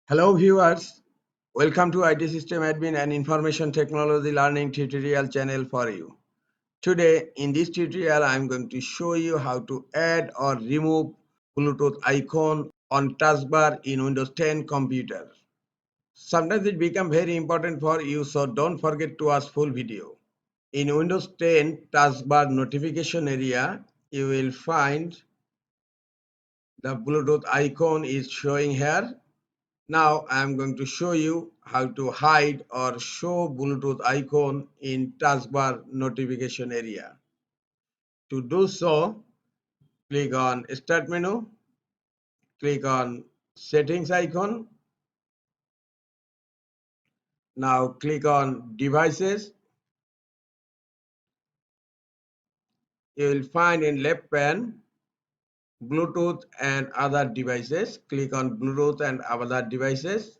Hello viewers, welcome to IT System Admin and Information Technology Learning tutorial channel for you. Today in this tutorial I am going to show you how to add or remove Bluetooth icon on taskbar in Windows 10 computer. Sometimes it becomes very important for you, so don't forget to watch full video. In Windows 10 taskbar notification area, you will find the Bluetooth icon is showing here. Now I am going to show you how to hide or show Bluetooth icon in taskbar notification area. To do so, click on Start menu, click on Settings icon. Now click on Devices. You will find in left pane Bluetooth and other devices. Click on Bluetooth and other devices.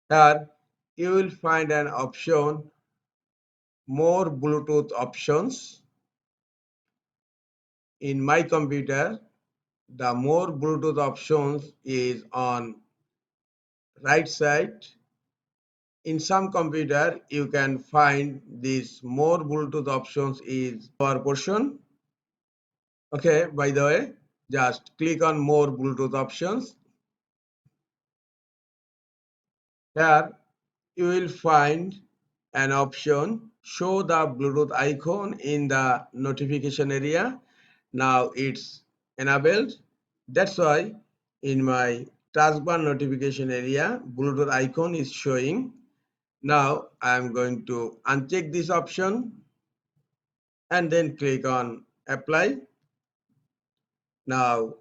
Here you will find an option More Bluetooth options. In my computer, the more Bluetooth options is on right side. In some computer, you can find this more Bluetooth options is lower portion. Okay, by the way, just click on more Bluetooth options. Here you will find an option show the Bluetooth icon in the notification area. Now it's enabled. That's why in my taskbar notification area, Bluetooth icon is showing. Now I am going to uncheck this option and then click on apply. Now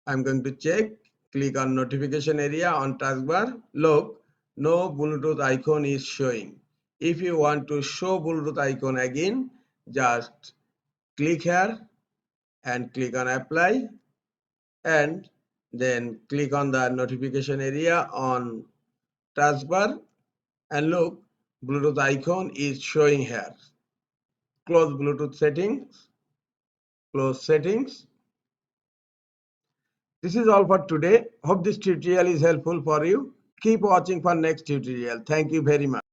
I'm going to check, click on notification area on taskbar. Look, no Bluetooth icon is showing. If you want to show Bluetooth icon again, just click here and click on apply and then click on the notification area on taskbar and look, Bluetooth icon is showing here. Close Bluetooth settings, close settings. This is all for today. Hope this tutorial is helpful for you. Keep watching for next tutorial. Thank you very much.